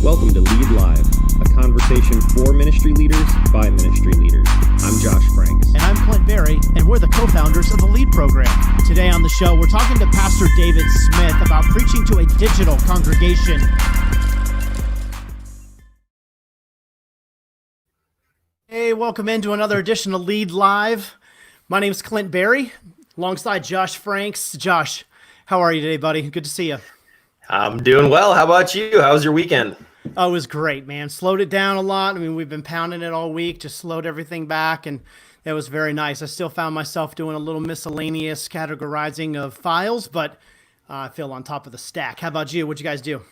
Welcome to Lead Live, a conversation for ministry leaders by ministry leaders. I'm Josh Franks. And I'm Clint Berry, and we're the co-founders of the Lead program. Today on the show, we're talking to Pastor David Smith about preaching to a digital congregation. Hey, welcome into another edition of Lead Live. My name is Clint Berry, alongside Josh Franks. Josh, how are you today, buddy? Good to see you. I'm doing well. How about you? How was your weekend? Oh, it was great, man. Slowed it down a lot. I mean, we've been pounding it all week, just slowed everything back, and it was very nice. I still found myself doing a little miscellaneous categorizing of files, but I feel on top of the stack. How about you? What'd you guys do?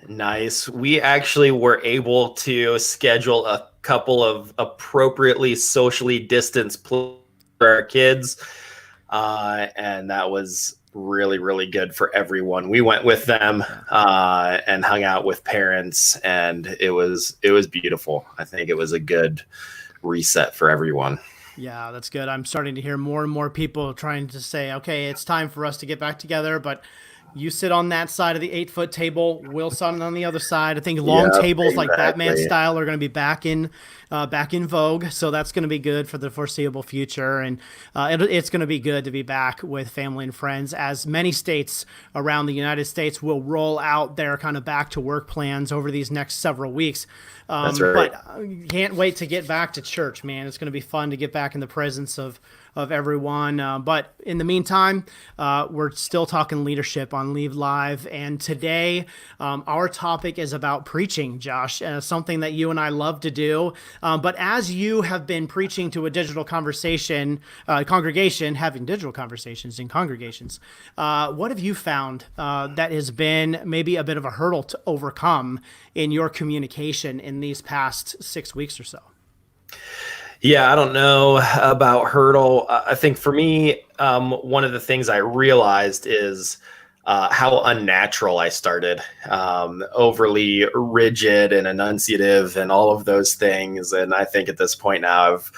Nice. We actually were able to schedule a couple of appropriately socially distanced for our kids, and that was really good for everyone. We went with them and hung out with parents, and it was beautiful. I think it was a good reset for everyone. Yeah, that's good. I'm starting to hear more and more people trying to say, okay, it's time for us to get back together, but you sit on that side of the 8-foot table, we'll sit on the other side. I think long tables like Batman style are going to be back in vogue. So that's going to be good for the foreseeable future. And it's going to be good to be back with family and friends, as many states around the United States will roll out their kind of back to work plans over these next several weeks. That's right. But can't wait to get back to church, man. It's going to be fun to get back in the presence of everyone. But in the meantime, we're still talking leadership on Lead Live. And today, our topic is about preaching, Josh, something that you and I love to do. But as you have been preaching to a digital congregation, having digital conversations in congregations, what have you found that has been maybe a bit of a hurdle to overcome in your communication in these past 6 weeks or so? Yeah, I don't know about hurdle. I think for me, one of the things I realized is how unnatural I started, overly rigid and enunciative and all of those things. And I think at this point now I've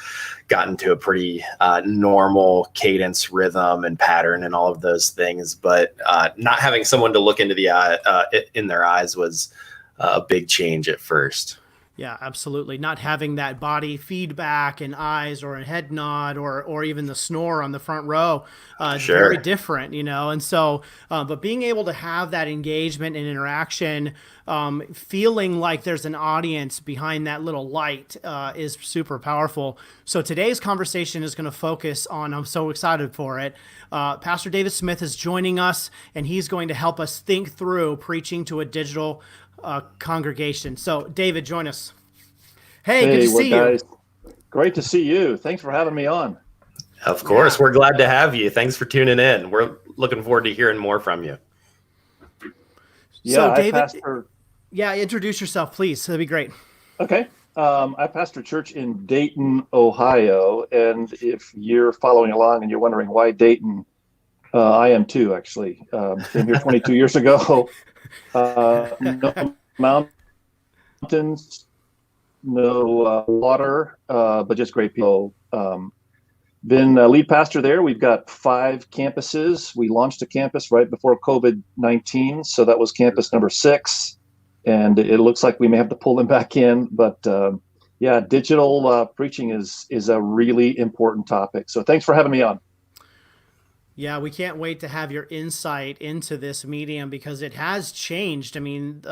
gotten to a pretty normal cadence, rhythm, and pattern and all of those things. But not having someone to look into the eye, in their eyes was a big change at first. Yeah, absolutely. Not having that body feedback and eyes or a head nod or even the snore on the front row, Sure. Very different, And so, but being able to have that engagement and interaction, feeling like there's an audience behind that little light is super powerful. So today's conversation is going to focus on, I'm so excited for it, Pastor David Smith is joining us, and he's going to help us think through preaching to a digital congregation. So David, join us. Hey, good to see you. Great to see you. Thanks for having me on. Of course, We're glad to have you. Thanks for tuning in. We're looking forward to hearing more from you. So David, introduce yourself, please. That'd be great. Okay. I pastor a church in Dayton, Ohio. And if you're following along and you're wondering why Dayton, I am too, actually. Came here 22 years ago. No mountains, no water, but just great people. Been a lead pastor there. We've got 5 campuses. We launched a campus right before COVID-19, so that was campus number 6, and it looks like we may have to pull them back in. But digital preaching is a really important topic. So thanks for having me on. Yeah, we can't wait to have your insight into this medium because it has changed. I mean,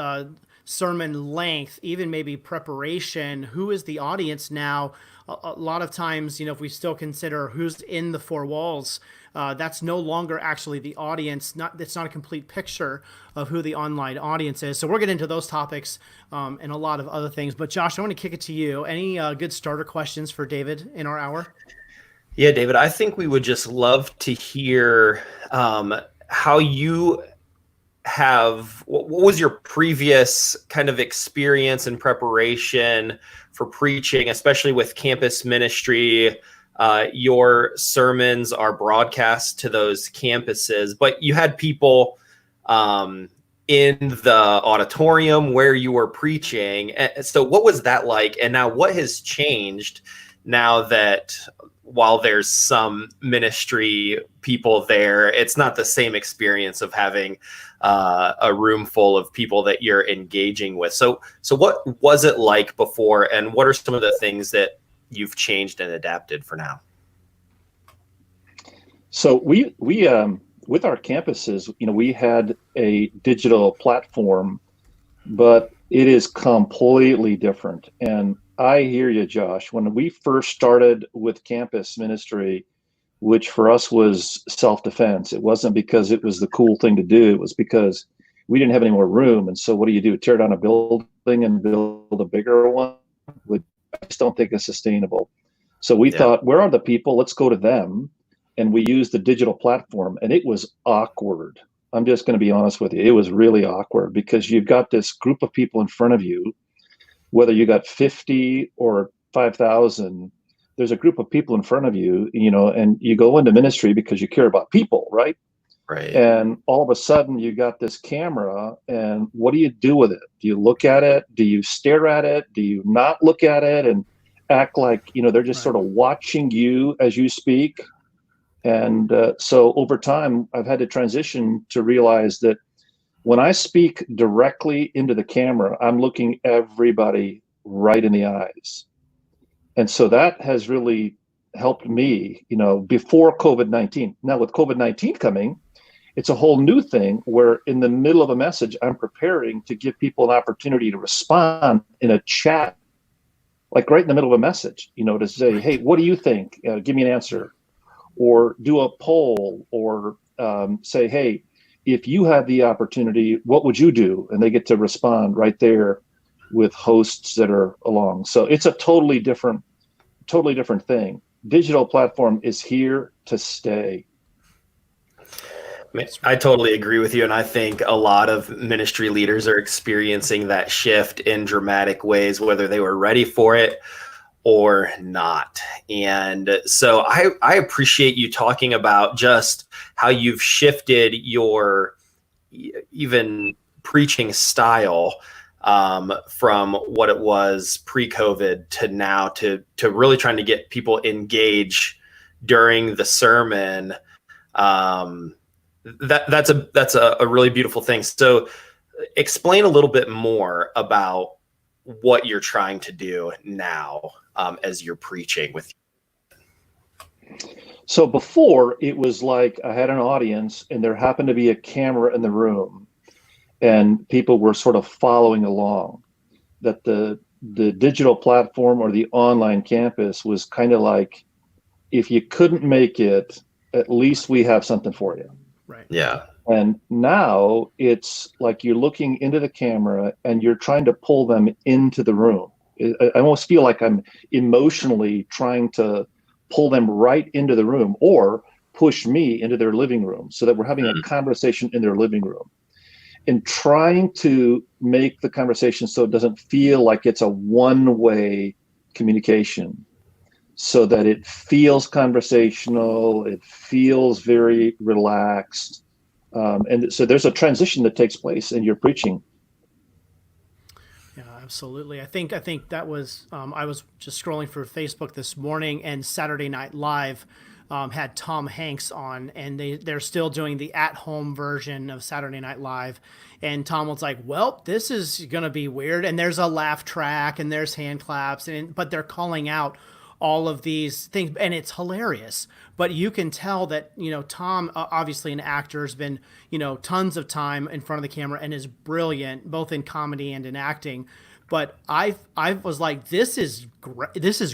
sermon length, even maybe preparation, who is the audience now? A lot of times, if we still consider who's in the 4 walls, that's no longer actually the audience. It's not a complete picture of who the online audience is. So we're getting into those topics and a lot of other things. But Josh, I want to kick it to you. Any good starter questions for David in our hour? Yeah, David, I think we would just love to hear how you what was your previous kind of experience and preparation for preaching, especially with campus ministry. Your sermons are broadcast to those campuses, but you had people in the auditorium where you were preaching. So what was that like? And now what has changed now that while there's some ministry people there, it's not the same experience of having a room full of people that you're engaging with. So what was it like before, and what are some of the things that you've changed and adapted for now? So we with our campuses, we had a digital platform, but it is completely different. And I hear you, Josh. When we first started with campus ministry, which for us was self-defense, it wasn't because it was the cool thing to do. It was because we didn't have any more room. And so what do? Tear down a building and build a bigger one? I just don't think it's sustainable. So we thought, where are the people? Let's go to them. And we used the digital platform, and it was awkward. I'm just going to be honest with you. It was really awkward because you've got this group of people in front of you, whether you got 50 or 5,000, there's a group of people in front of you, and you go into ministry because you care about people, right? Right. And all of a sudden you got this camera, and what do you do with it? Do you look at it? Do you stare at it? Do you not look at it and act like, they're just sort of watching you as you speak? And so over time, I've had to transition to realize that when I speak directly into the camera, I'm looking everybody right in the eyes. And so that has really helped me, before COVID-19. Now with COVID-19 coming, it's a whole new thing where in the middle of a message, I'm preparing to give people an opportunity to respond in a chat, like right in the middle of a message, to say, hey, what do you think? Give me an answer. Or do a poll, or say, hey, if you had the opportunity, what would you do? And they get to respond right there with hosts that are along. So it's a totally different thing. Digital platform is here to stay. I totally agree with you. And I think a lot of ministry leaders are experiencing that shift in dramatic ways, whether they were ready for it or not. And so I appreciate you talking about just how you've shifted your even preaching style from what it was pre-COVID to now to really trying to get people engaged during the sermon. That's a really beautiful thing. So explain a little bit more about what you're trying to do now as you're preaching with. So before, it was like I had an audience and there happened to be a camera in the room and people were sort of following along. That the digital platform or the online campus was kind of like, if you couldn't make it, at least we have something for you. Right. Yeah. And now it's like you're looking into the camera and you're trying to pull them into the room. I almost feel like I'm emotionally trying to pull them right into the room or push me into their living room so that we're having a conversation in their living room. And trying to make the conversation so it doesn't feel like it's a one-way communication, so that it feels conversational, it feels very relaxed. And so there's a transition that takes place in your preaching. Yeah, absolutely. I think that was, I was just scrolling through Facebook this morning, and Saturday Night Live had Tom Hanks on, and they're still doing the at-home version of Saturday Night Live. And Tom was like, well, this is going to be weird. And there's a laugh track and there's hand claps, but they're calling out all of these things, and it's hilarious. But you can tell that, Tom, obviously an actor, has been, tons of time in front of the camera and is brilliant, both in comedy and in acting. But I was like, this is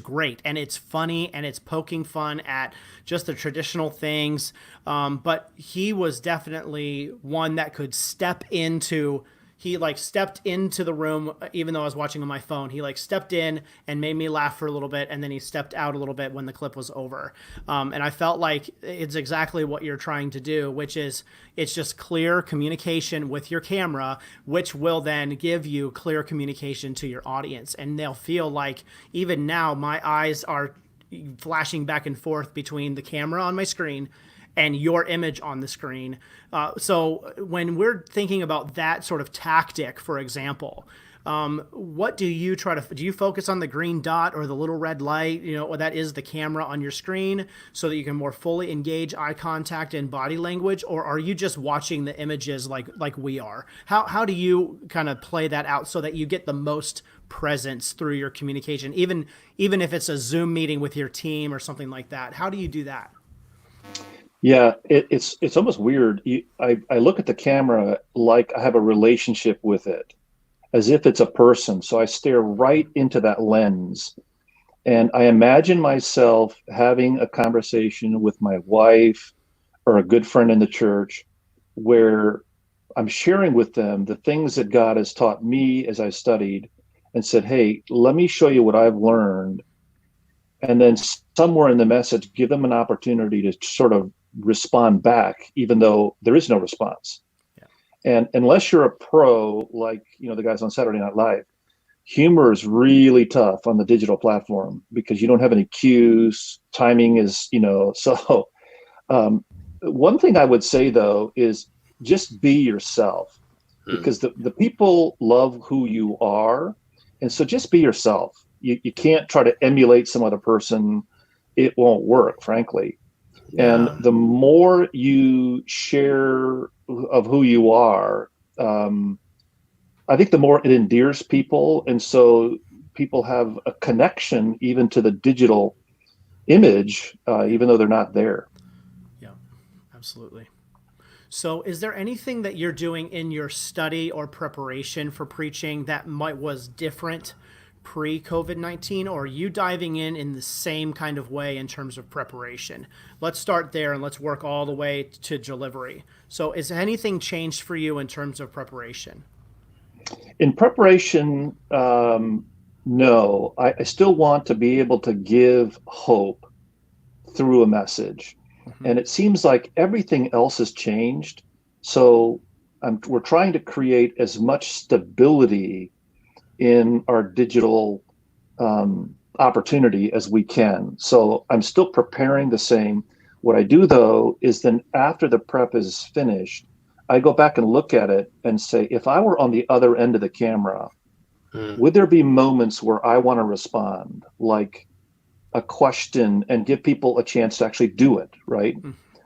great, and it's funny, and it's poking fun at just the traditional things. But he was definitely one that could step into. He stepped into the room, even though I was watching on my phone. He stepped in and made me laugh for a little bit, and then he stepped out a little bit when the clip was over. And I felt like it's exactly what you're trying to do, which is it's just clear communication with your camera, which will then give you clear communication to your audience. And they'll feel like, even now, my eyes are flashing back and forth between the camera on my screen and your image on the screen. So when we're thinking about that sort of tactic, for example, What do you do you focus on the green dot or the little red light, or that is the camera on your screen so that you can more fully engage eye contact and body language? Or are you just watching the images like we are? How do you kind of play that out so that you get the most presence through your communication, even if it's a Zoom meeting with your team or something like that? How do you do that? Yeah, it's almost weird. I look at the camera like I have a relationship with it, as if it's a person. So I stare right into that lens, and I imagine myself having a conversation with my wife or a good friend in the church, where I'm sharing with them the things that God has taught me as I studied, and said, "Hey, let me show you what I've learned." And then somewhere in the message, give them an opportunity to sort of respond back, even though there is no response. Yeah. And unless you're a pro, like, the guys on Saturday Night Live, humor is really tough on the digital platform because you don't have any cues. Timing is, so one thing I would say though, is just be yourself, because the people love who you are. And so just be yourself. You can't try to emulate some other person. It won't work, frankly. And the more you share of who you are, I think the more it endears people. And so people have a connection even to the digital image, even though they're not there. Yeah, absolutely. So is there anything that you're doing in your study or preparation for preaching that was different pre-COVID-19, or are you diving in the same kind of way in terms of preparation? Let's start there and let's work all the way to delivery. So is anything changed for you in terms of preparation? In preparation, no. I still want to be able to give hope through a message. Mm-hmm. And it seems like everything else has changed. So we're trying to create as much stability in our digital opportunity as we can. So I'm still preparing the same. What I do, though, is then after the prep is finished, I go back and look at it and say, if I were on the other end of the camera, would there be moments where I want to respond, like a question, and give people a chance to actually do it, right?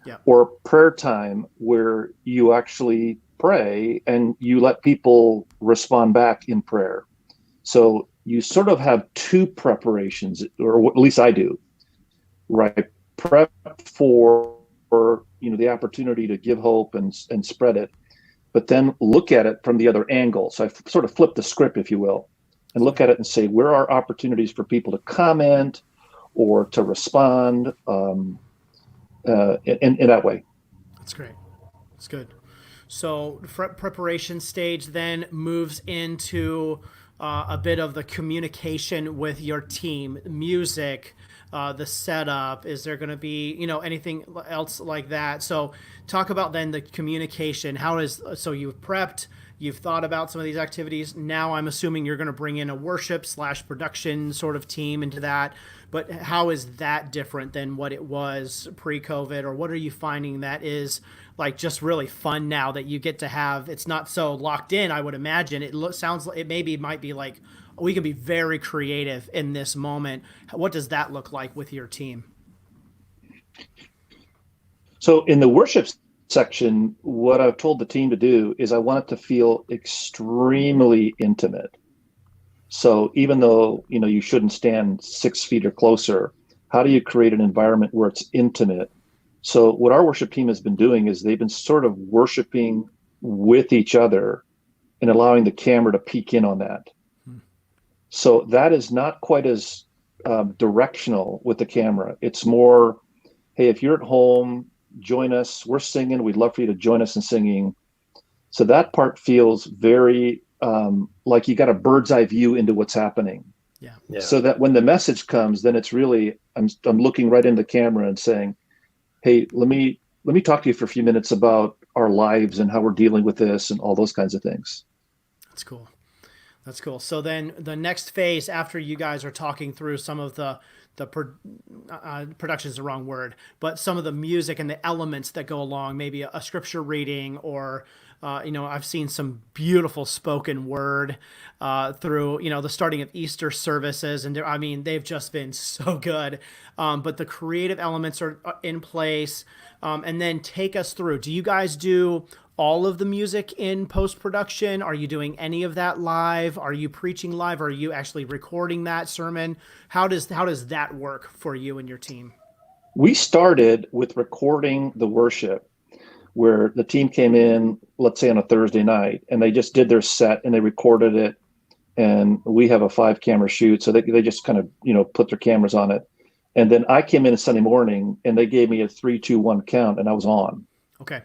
Yeah. Or prayer time where you actually pray and you let people respond back in prayer. So you sort of have two preparations, or at least I do, right? Prep for the opportunity to give hope and spread it, but then look at it from the other angle. So I sort of flip the script, if you will, and look at it and say, where are opportunities for people to comment or to respond in that way? That's great. That's good. So preparation stage then moves into a bit of the communication with your team, music, the setup. Is there going to be, anything else like that? So talk about then the communication. So you've prepped, you've thought about some of these activities. Now I'm assuming you're going to bring in a worship/production sort of team into that. But how is that different than what it was pre-COVID? Or what are you finding that is like just really fun now that you get to have? It's not so locked in, I would imagine. Sounds like it might be like we can be very creative in this moment. What does that look like with your team? So in the worship section, what I've told the team to do is I want it to feel extremely intimate. So even though, you shouldn't stand 6 feet or closer, how do you create an environment where it's intimate? So what our worship team has been doing is they've been sort of worshiping with each other and allowing the camera to peek in on that. So that is not quite as directional with the camera. It's more, hey, if you're at home, join us. We're singing. We'd love for you to join us in singing. So that part feels very like you got a bird's eye view into what's happening. Yeah. So that when the message comes, then it's really, I'm looking right into the camera and saying, hey, let me talk to you for a few minutes about our lives and how we're dealing with this and all those kinds of things. That's cool. That's cool. So then the next phase after you guys are talking through some of the production is the wrong word, but some of the music and the elements that go along, maybe a scripture reading or I've seen some beautiful spoken word through, the starting of Easter services. And they've just been so good. But the creative elements are in place. And then take us through. Do you guys do all of the music in post-production? Are you doing any of that live? Are you preaching live? Are you actually recording that sermon? How does that work for you and your team? We started with recording the worship, where the team came in, let's say on a Thursday night, and they just did their set and they recorded it. And we have a 5-camera shoot. So they just kind of, put their cameras on it. And then I came in a Sunday morning and they gave me a 3, 2, 1 count and I was on. Okay.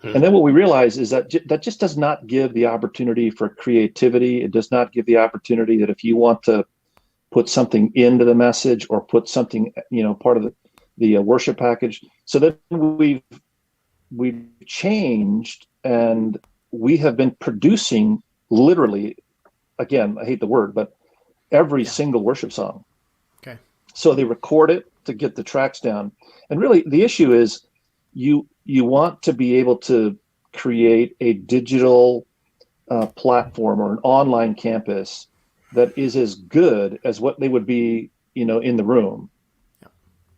And then what we realized is that that just does not give the opportunity for creativity. It does not give the opportunity that if you want to put something into the message or put something, part of the worship package. So then we've changed, and we have been producing literally, again, I hate the word, but every single worship song. Okay. So they record it to get the tracks down. And really the issue is you want to be able to create a digital platform or an online campus that is as good as what they would be, in the room. Yeah.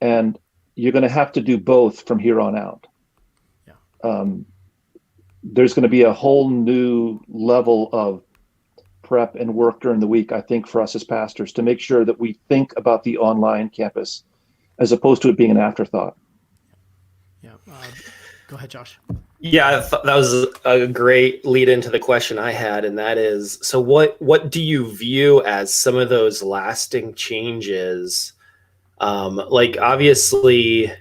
And you're going to have to do both from here on out. Yeah. There's going to be a whole new level of prep and work during the week, I think, for us as pastors to make sure that we think about the online campus as opposed to it being an afterthought. Yeah. Go ahead, Josh. Yeah, that was a great lead into the question I had, and that is, so what do you view as some of those lasting changes? Like obviously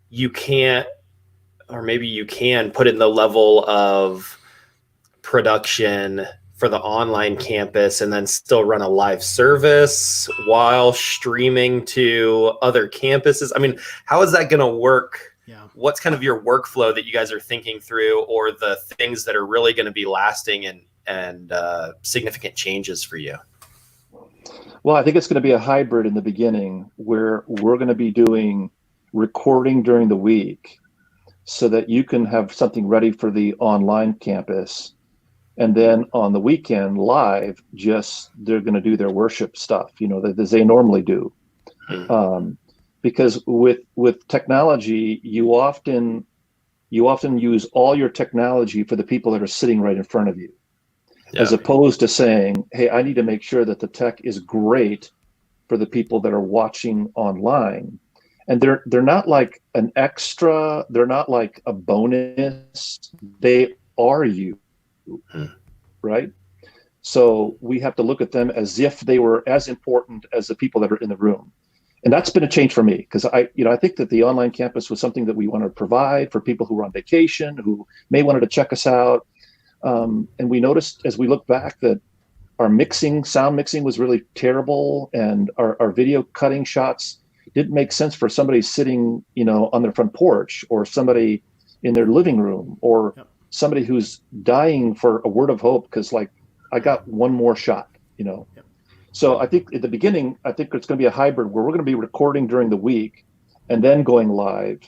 you can't, or maybe you can put in the level of production for the online campus and then still run a live service while streaming to other campuses. I mean, how is that going to work? Yeah. What's kind of your workflow that you guys are thinking through, or the things that are really going to be lasting and significant changes for you? Well, I think it's going to be a hybrid in the beginning where we're going to be doing recording during the week so that you can have something ready for the online campus. And then on the weekend live, they're going to do their worship stuff, as they normally do. Because with technology, you often use all your technology for the people that are sitting right in front of you, as opposed to saying, hey, I need to make sure that the tech is great for the people that are watching online. And they're not like an extra, they're not like a bonus, they are you, right? So we have to look at them as if they were as important as the people that are in the room. And that's been a change for me, because I think that the online campus was something that we wanted to provide for people who were on vacation, who may wanted to check us out. And we noticed as we look back that our sound mixing was really terrible, and our video cutting shots didn't make sense for somebody sitting, on their front porch, or somebody in their living room, or somebody who's dying for a word of hope because, like, I got one more shot, So I think at the beginning, it's going to be a hybrid where we're going to be recording during the week and then going live.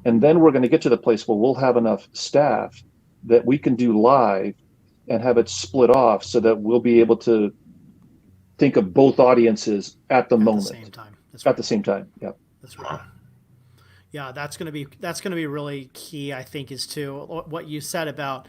And then we're going to get to the place where we'll have enough staff that we can do live and have it split off so that we'll be able to think of both audiences at the moment. At the same time. That's At right. the same time. Yeah. That's right. Yeah, that's going to be really key, I think, is to what you said about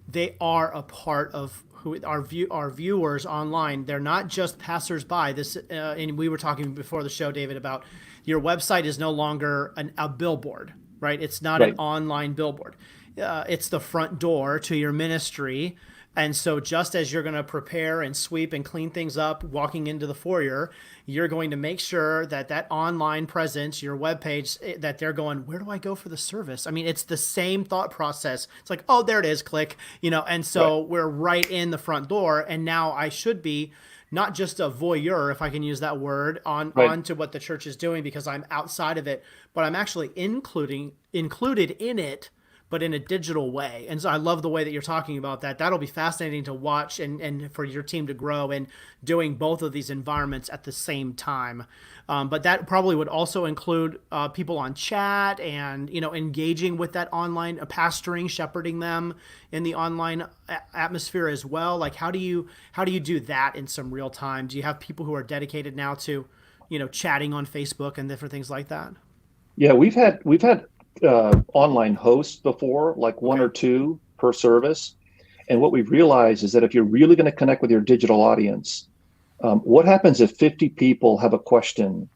they are a part of who our viewers online. They're not just passersby. And we were talking before the show, David, about your website is no longer a billboard, right? It's not an online billboard. It's the front door to your ministry. And so just as you're going to prepare and sweep and clean things up walking into the foyer, you're going to make sure that online presence, your webpage, that they're going, where do I go for the service? I mean, it's the same thought process. It's like, oh, there it is, click, and so we're right in the front door. And now I should be not just a voyeur, if I can use that word, onto what the church is doing because I'm outside of it, but I'm actually included in it but in a digital way. And so I love the way that you're talking about that. That'll be fascinating to watch and for your team to grow in doing both of these environments at the same time. But that probably would also include people on chat and, engaging with that online pastoring, shepherding them in the online atmosphere as well. Like, how do you do that in some real time? Do you have people who are dedicated now to, chatting on Facebook and different things like that? Yeah, we've had online hosts before, like one or two per service. And what we've realized is that if you're really going to connect with your digital audience, what happens if 50 people have a question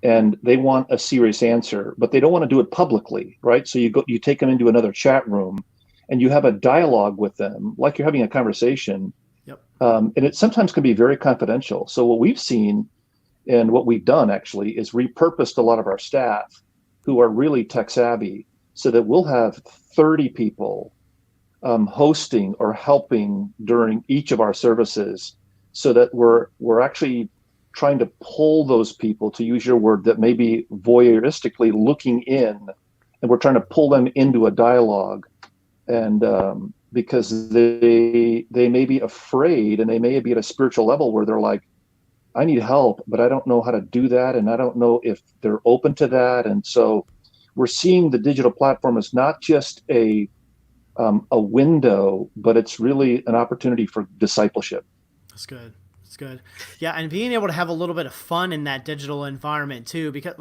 and they want a serious answer, but they don't want to do it publicly, right? So you take them into another chat room and you have a dialogue with them, like you're having a conversation. Yep. And it sometimes can be very confidential. So what we've seen and what we've done actually is repurposed a lot of our staff who are really tech savvy so that we'll have 30 people hosting or helping during each of our services, so that we're actually trying to pull those people, to use your word, that may be voyeuristically looking in, and we're trying to pull them into a dialogue. And because they may be afraid, and they may be at a spiritual level where they're like, I need help, but I don't know how to do that, and I don't know if they're open to that. And so we're seeing the digital platform as not just a window, but it's really an opportunity for discipleship. That's good. That's good. Yeah, and being able to have a little bit of fun in that digital environment too, because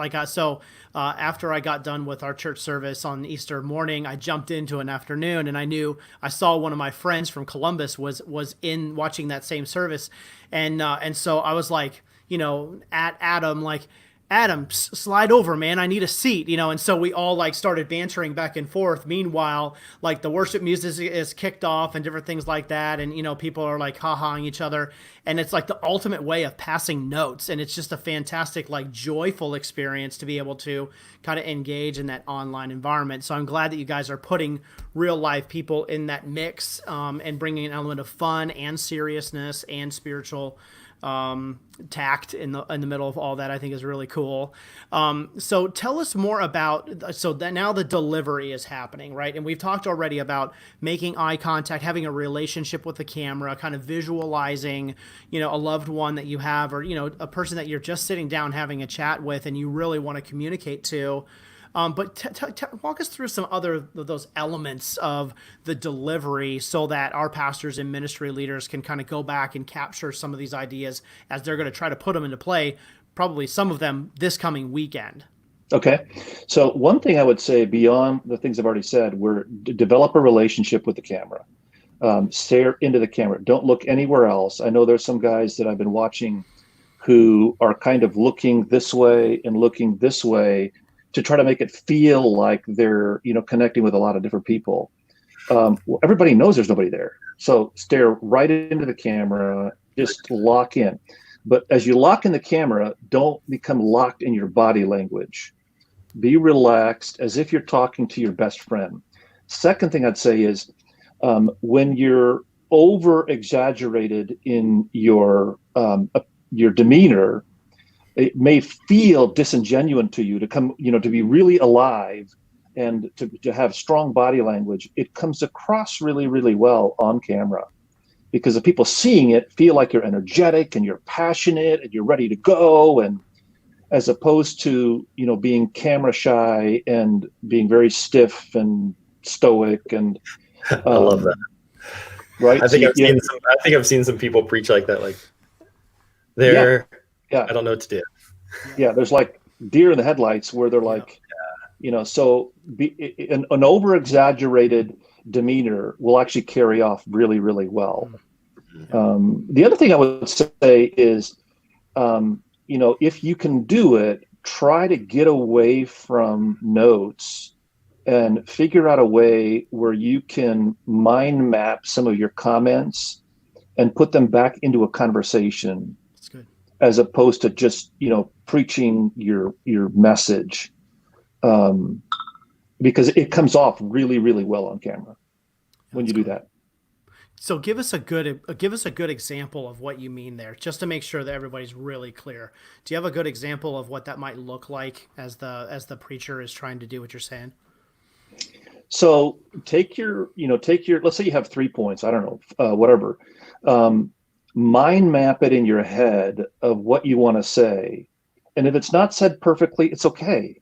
after I got done with our church service on Easter morning, I jumped into an afternoon, and I saw one of my friends from Columbus was in watching that same service, and so I was like, at Adam, like, Adam, slide over, man. I need a seat, And so we all started bantering back and forth. Meanwhile, the worship music is kicked off and different things like that. And, people are ha-haing each other. And it's the ultimate way of passing notes. And it's just a fantastic, joyful experience to be able to kind of engage in that online environment. So I'm glad that you guys are putting real life people in that mix and bringing an element of fun and seriousness and spiritual tact in the middle of all that. I think is really cool. So tell us more about, so that now the delivery is happening, right? And we've talked already about making eye contact, having a relationship with the camera, kind of visualizing, a loved one that you have, or, a person that you're just sitting down having a chat with and you really want to communicate to. But walk us through some other of those elements of the delivery so that our pastors and ministry leaders can kind of go back and capture some of these ideas as they're going to try to put them into play, probably some of them this coming weekend. Okay. So one thing I would say beyond the things I've already said, develop a relationship with the camera. Stare into the camera. Don't look anywhere else. I know there's some guys that I've been watching who are kind of looking this way and looking this way to try to make it feel like they're, connecting with a lot of different people. Everybody knows there's nobody there. So stare right into the camera, just lock in. But as you lock in the camera, don't become locked in your body language. Be relaxed as if you're talking to your best friend. Second thing I'd say is when you're over exaggerated in your demeanor, it may feel disingenuous to you to come, to be really alive and to have strong body language. It comes across really, really well on camera, because the people seeing it feel like you're energetic and you're passionate and you're ready to go. And as opposed to, being camera shy and being very stiff and stoic. And I love that. Right. I think I've seen some people preach like that. Yeah. I don't know what to do. Yeah, there's deer in the headlights where they're so an over-exaggerated demeanor will actually carry off really, really well. The other thing I would say is, if you can do it, try to get away from notes and figure out a way where you can mind map some of your comments and put them back into a conversation, as opposed to just, preaching your message, because it comes off really, really well on camera when you do that. So give us a good example of what you mean there, just to make sure that everybody's really clear. Do you have a good example of what that might look like as the preacher is trying to do what you're saying? So take your, let's say you have 3 points, I don't know, whatever. Mind map it in your head of what you want to say. And if it's not said perfectly, it's okay.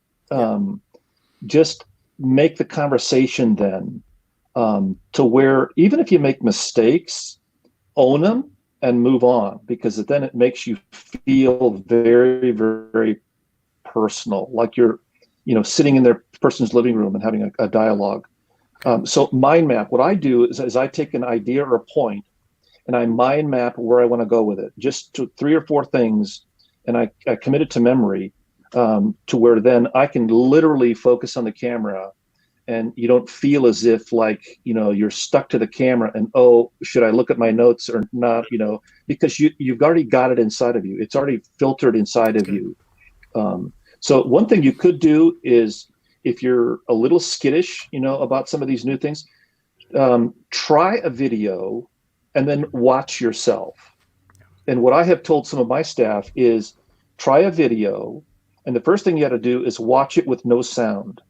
Just make the conversation then to where even if you make mistakes, own them and move on, because then it makes you feel very, very personal, like you're, sitting in their person's living room and having a dialogue. So mind map, what I do is I take an idea or a point and I mind map where I want to go with it, just to 3 or 4 things. And I commit it to memory to where then I can literally focus on the camera and you don't feel as if like, you're stuck to the camera and, oh, should I look at my notes or not? Because you've already got it inside of you. It's already filtered inside of you. So one thing you could do is, if you're a little skittish, about some of these new things, try a video and then watch yourself. And what I have told some of my staff is try a video. And the first thing you got to do is watch it with no sound.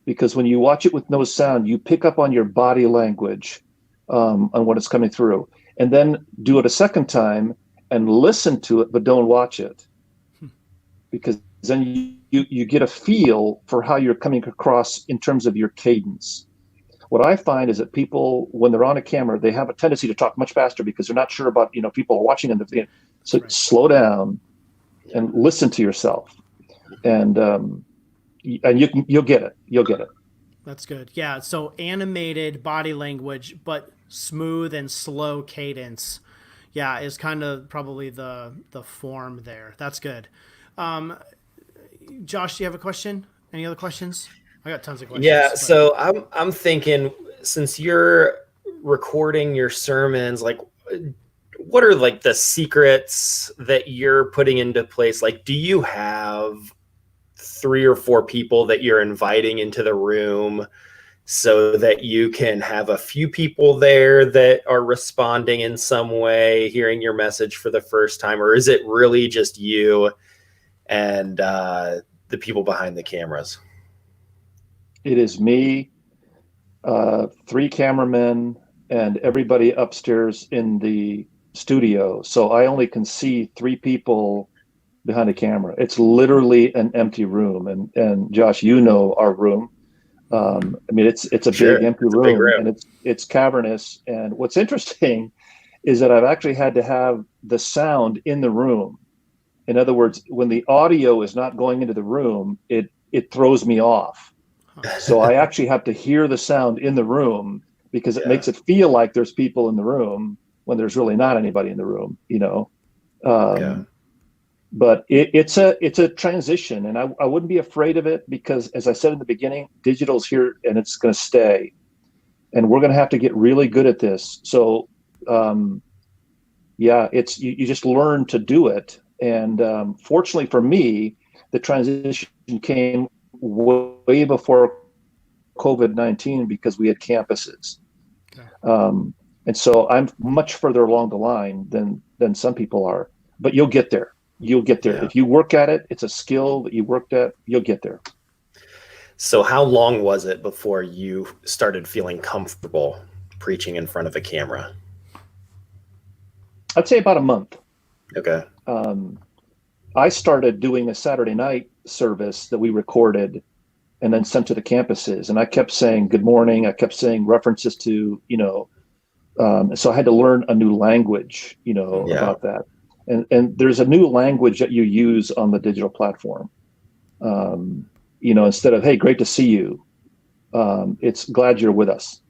Because when you watch it with no sound, you pick up on your body language on what is coming through. And then do it a second time and listen to it, but don't watch it. Because then you get a feel for how you're coming across in terms of your cadence. What I find is that people, when they're on a camera, they have a tendency to talk much faster because they're not sure about, people are watching them. So slow down and listen to yourself. And you'll get it. You'll get it. That's good. Yeah. So animated body language, but smooth and slow cadence. Yeah, is kind of probably the form there. That's good. Josh, do you have a question? Any other questions? I got tons of questions. Yeah. But... So I'm thinking, since you're recording your sermons, like, what are like the secrets that you're putting into place? Like, do you have 3 or 4 people that you're inviting into the room so that you can have a few people there that are responding in some way, hearing your message for the first time? Or is it really just you and the people behind the cameras? It is me, 3 cameramen, and everybody upstairs in the studio. So I only can see 3 people behind a camera. It's literally an empty room. And Josh, our room. It's a big empty room, big room, and it's cavernous. And what's interesting is that I've actually had to have the sound in the room. In other words, when the audio is not going into the room, it throws me off. So I actually have to hear the sound in the room because it makes it feel like there's people in the room when there's really not anybody in the room, But it's a transition, and I wouldn't be afraid of it because, as I said in the beginning, digital's here and it's going to stay, and we're going to have to get really good at this. So, it's you just learn to do it. And fortunately for me, the transition came way before COVID-19 because we had campuses. Okay. And so I'm much further along the line than some people are, but you'll get there. You'll get there. Yeah. If you work at it, it's a skill that you worked at, you'll get there. So how long was it before you started feeling comfortable preaching in front of a camera? I'd say about a month. Okay. I started doing a Saturday night service that we recorded and then sent to the campuses. And I kept saying, good morning. I kept saying references to, so I had to learn a new language, about that. And there's a new language that you use on the digital platform. Instead of, hey, great to see you. It's glad you're with us.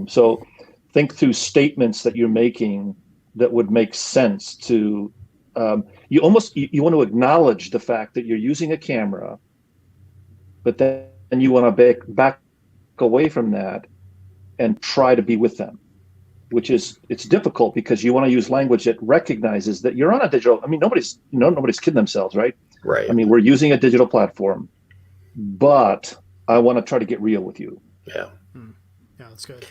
So think through statements that you're making that would make sense to, you want to acknowledge the fact that you're using a camera, but then you want to back away from that and try to be with them, it's difficult because you want to use language that recognizes that you're on a digital. Nobody's kidding themselves, right? Right. We're using a digital platform, but I want to try to get real with you. Yeah. Yeah, that's good.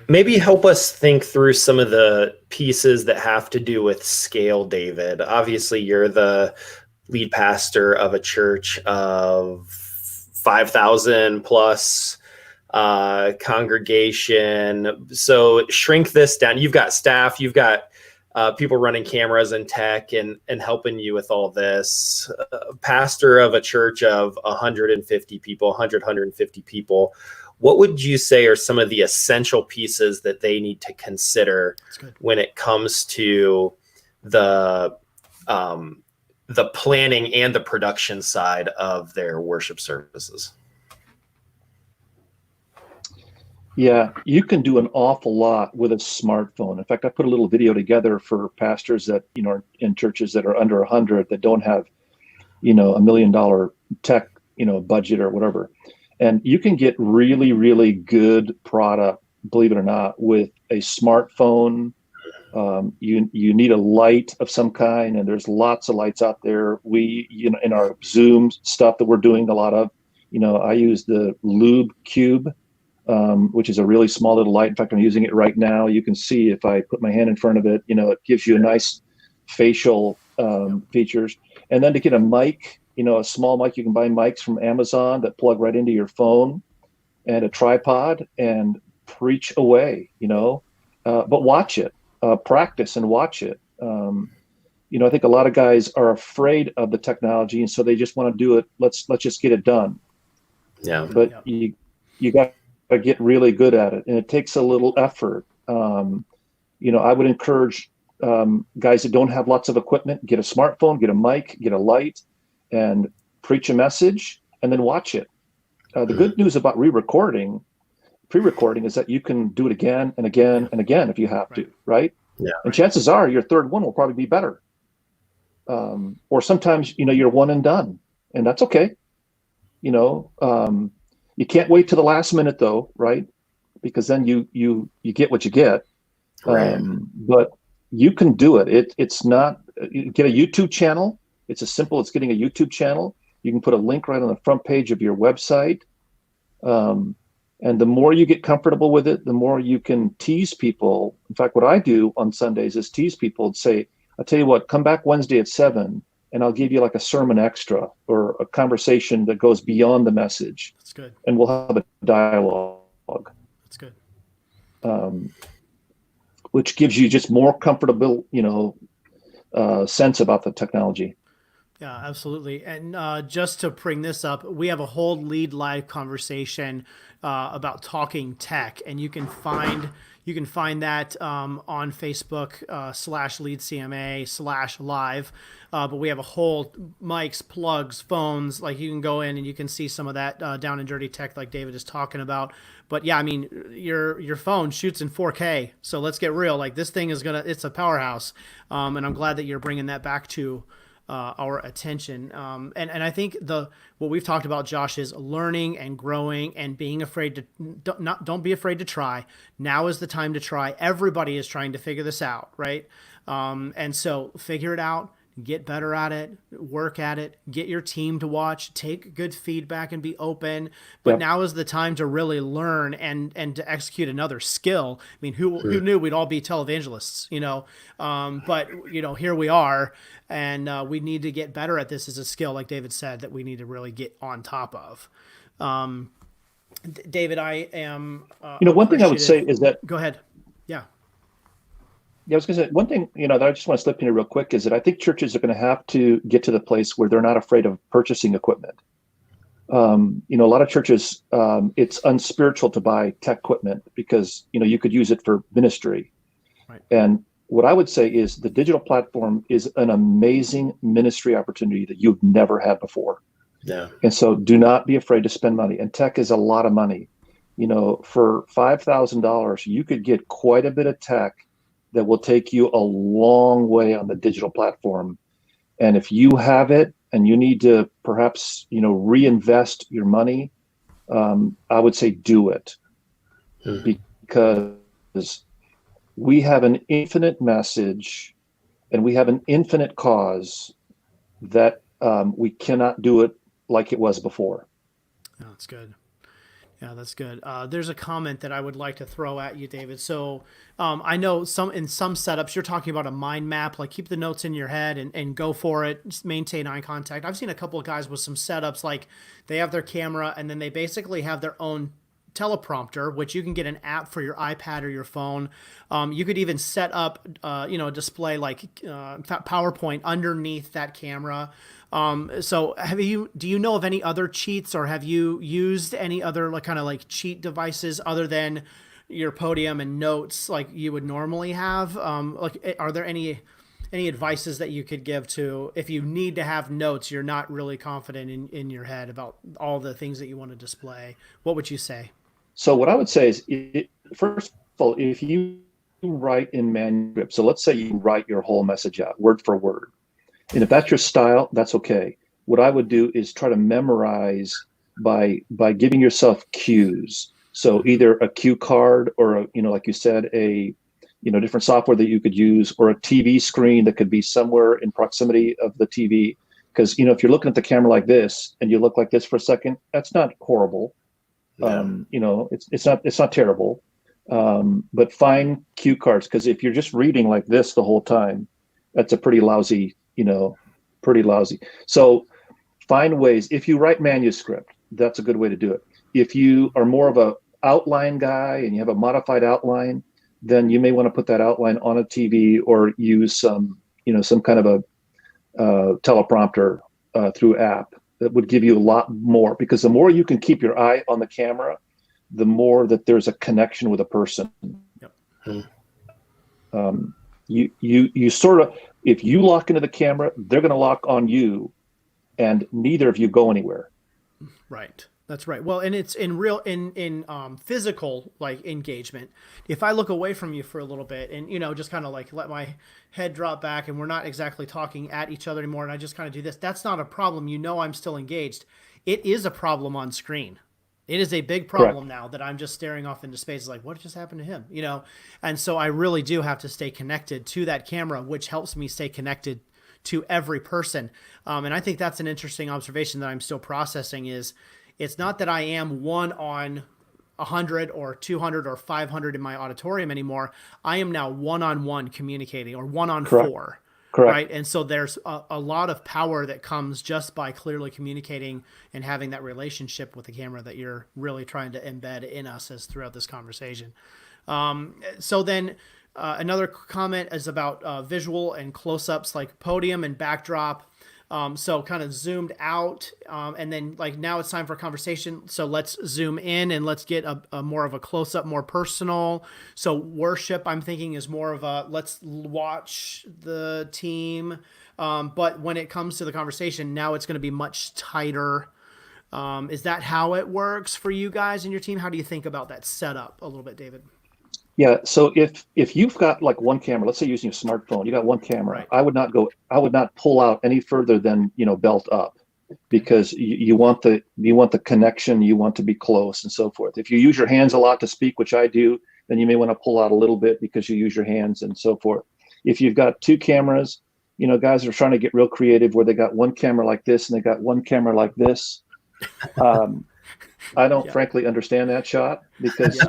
Maybe help us think through some of the pieces that have to do with scale, David. Obviously, you're the lead pastor of a church of 5,000 plus congregation. So shrink this down. You've got staff, you've got people running cameras and tech and helping you with all this. Pastor of a church of 150 people, 150 people. What would you say are some of the essential pieces that they need to consider when it comes to the planning and the production side of their worship services? Yeah, you can do an awful lot with a smartphone. In fact, I put a little video together for pastors that, are in churches that are under 100 that don't have, $1 million tech, budget or whatever. And you can get really, really good product, believe it or not, with a smartphone. You need a light of some kind, and there's lots of lights out there. We, in our Zoom stuff that we're doing a lot of, I use the Lube Cube, which is a really small little light. In fact, I'm using it right now. You can see if I put my hand in front of it, it gives you a nice facial features. And then to get a mic, a small mic, you can buy mics from Amazon that plug right into your phone, and a tripod, and preach away, but watch it, practice and watch it. I think a lot of guys are afraid of the technology, and so they just want to do it. Let's just get it done. Yeah. But you got to get really good at it, and it takes a little effort. I would encourage guys that don't have lots of equipment, get a smartphone, get a mic, get a light, and preach a message, and then watch it. The good news about pre-recording is that you can do it again and again and again if you have to, right? Yeah. And chances are your third one will probably be better. Or sometimes, you're one and done, and that's okay. You can't wait to the last minute though, right? Because then you get what you get. Right. But you can do it. It's not, you get a YouTube channel. It's as simple as getting a YouTube channel. You can put a link right on the front page of your website. And the more you get comfortable with it, the more you can tease people. In fact, what I do on Sundays is tease people and say, I'll tell you what, come back Wednesday at 7, and I'll give you like a sermon extra or a conversation that goes beyond the message. That's good. And we'll have a dialogue. That's good. Which gives you just more comfortable, sense about the technology. Yeah, absolutely. And just to bring this up, we have a whole Lead Live conversation about talking tech, and you can find that on Facebook /LeadCMA/live. But we have a whole mics, plugs, phones. Like you can go in and you can see some of that down and dirty tech, like David is talking about. But yeah, I mean, your phone shoots in 4K, so let's get real. Like this thing it's a powerhouse, and I'm glad that you're bringing that back to our attention. And I think what we've talked about, Josh, is learning and growing and being afraid to don't be afraid to try. Now is the time to try. Everybody is trying to figure this out, right? And so figure it out, get better at it, work at it, get your team to watch, take good feedback and be open. But Yep. Now is the time to really learn and to execute another skill. I mean, who knew we'd all be televangelists, but here we are, and we need to get better at this as a skill, like David said, that we need to really get on top of. David, I am, one thing I would say is that, go ahead. Yeah. Yeah, I was going to say one thing, that I just want to slip in here real quick is that I think churches are going to have to get to the place where they're not afraid of purchasing equipment. A lot of churches, it's unspiritual to buy tech equipment because, you could use it for ministry. Right. And what I would say is the digital platform is an amazing ministry opportunity that you've never had before. Yeah. And so do not be afraid to spend money. And tech is a lot of money. For $5,000, you could get quite a bit of tech that will take you a long way on the digital platform. And if you have it and you need to perhaps, reinvest your money, I would say do it. Because we have an infinite message and we have an infinite cause that we cannot do it like it was before. Oh, that's good. Yeah, that's good. There's a comment that I would like to throw at you, David. So I know in some setups you're talking about a mind map, like keep the notes in your head and go for it, just maintain eye contact. I've seen a couple of guys with some setups like they have their camera and then they basically have their own teleprompter, which you can get an app for your iPad or your phone. You could even set up, a display like PowerPoint underneath that camera. So do you know of any other cheats, or have you used any other kind of cheat devices other than your Podium and notes like you would normally have? Are there any advices that you could give to if you need to have notes, you're not really confident in your head about all the things that you want to display? What would you say? So what I would say is, first of all, if you write in manuscript, so let's say you write your whole message out word for word, and if that's your style, that's okay. What I would do is try to memorize by giving yourself cues. So either a cue card or like you said, a different software that you could use, or a TV screen that could be somewhere in proximity of the TV. Because if you're looking at the camera like this and you look like this for a second, that's not horrible. Yeah. It's not terrible. But find cue cards, because if you're just reading like this the whole time, that's a pretty lousy. So find ways. If you write manuscript, that's a good way to do it. If you are more of a outline guy and you have a modified outline, then you may want to put that outline on a TV or use some kind of a teleprompter through app that would give you a lot more, because the more you can keep your eye on the camera, the more that there's a connection with a person. Yep. You sort of, if you lock into the camera, they're going to lock on you, and neither of you go anywhere. Right. That's right. Well, and it's in physical engagement. If I look away from you for a little bit and just kind of let my head drop back and we're not exactly talking at each other anymore, and I just kind of do this, that's not a problem. I'm still engaged. It is a problem on screen. It is a big problem. Correct. Now that I'm just staring off into space, like what just happened to him, And so I really do have to stay connected to that camera, which helps me stay connected to every person. And I think that's an interesting observation that I'm still processing is, it's not that I am one on 100 or 200 or 500 in my auditorium anymore. I am now one-on-one communicating, or one on Correct. 4. Correct. Right. And so there's a lot of power that comes just by clearly communicating and having that relationship with the camera that you're really trying to embed in us as throughout this conversation. So then another comment is about visual and close-ups, like Podium and backdrop. So kind of zoomed out, and then now it's time for a conversation. So let's zoom in and let's get a more of a close up, more personal. So worship, I'm thinking, is more of a, let's watch the team. But when it comes to the conversation, now it's going to be much tighter. Is that how it works for you guys and your team? How do you think about that setup a little bit, David? Yeah. So if you've got one camera, let's say using a smartphone, you got one camera, right. I would not pull out any further than, belt up, because you want the connection, you want to be close and so forth. If you use your hands a lot to speak, which I do, then you may want to pull out a little bit because you use your hands and so forth. If you've got two cameras, guys are trying to get real creative where they got one camera like this and they got one camera like this. I don't frankly understand that shot, because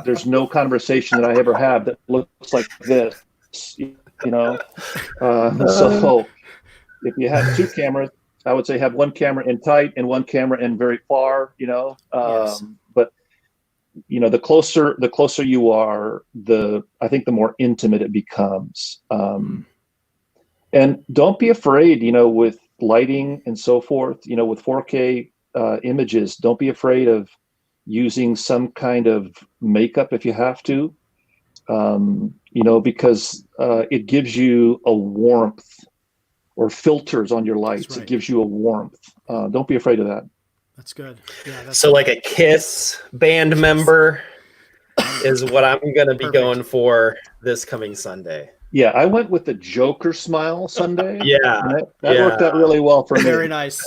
there's no conversation that I ever have that looks like this, So if you have two cameras, I would say have one camera in tight and one camera in very far, yes. But the closer you are, I think the more intimate it becomes. And don't be afraid, with lighting and so forth, with 4K images, don't be afraid of using some kind of makeup if you have to, because it gives you a warmth, or filters on your lights. Right. It gives you a warmth. Don't be afraid of that. That's good. Yeah. So like a KISS band member is what I'm going to be going for this coming Sunday. Yeah, I went with the Joker smile Sunday. Yeah. That worked out really well for me. Very nice.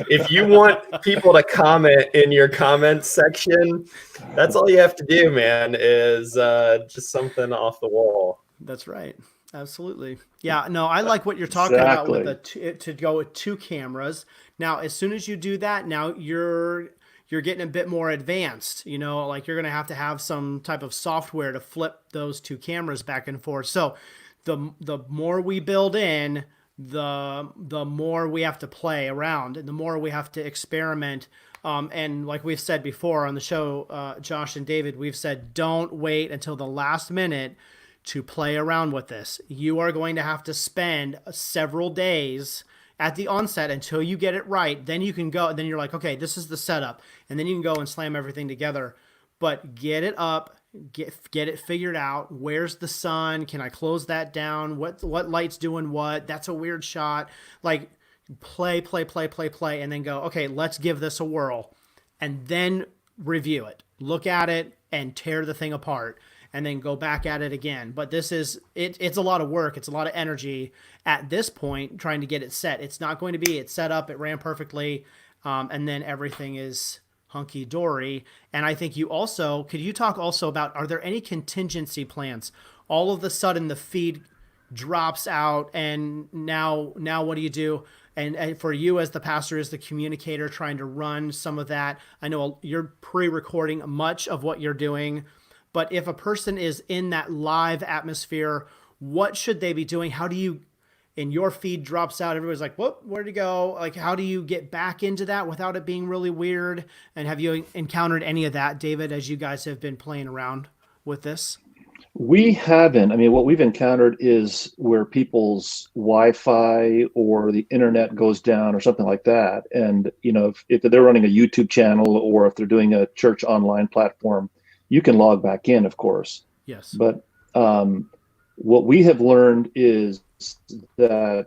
If you want people to comment in your comments section, that's all you have to do, man, is just something off the wall. That's right. Absolutely. Yeah, no, I like what you're talking about with to go with two cameras. Now, as soon as you do that, now you're you're getting a bit more advanced, like you're going to have some type of software to flip those two cameras back and forth. So the more we build in, the more we have to play around and the more we have to experiment. And like we've said before on the show, Josh and David, we've said, don't wait until the last minute to play around with this. You are going to have to spend several days at the onset until you get it right. Then you can go, and then you're like, okay, this is the setup. And then you can go and slam everything together. But get it up, get it figured out. Where's the sun? Can I close that down? What light's doing what? That's a weird shot. Like, play, and then go, okay, let's give this a whirl. And then review it. Look at it and tear the thing apart. And then go back at it again. But this is, it's a lot of work. It's a lot of energy at this point trying to get it set. It's not going to be, it's set up, it ran perfectly, and then everything is hunky-dory. And I think could you talk also about, are there any contingency plans? All of a sudden the feed drops out, and now what do you do? And for you as the pastor, as the communicator trying to run some of that, I know you're pre-recording much of what you're doing. But if a person is in that live atmosphere, what should they be doing? How do you, in your feed drops out, everybody's like, whoop, where'd it go? Like, how do you get back into that without it being really weird? And have you encountered any of that, David, as you guys have been playing around with this? We haven't. I mean, what we've encountered is where people's Wi-Fi or the internet goes down or something like that. And, if they're running a YouTube channel or if they're doing a church online platform, you can log back in, of course. Yes. But what we have learned is that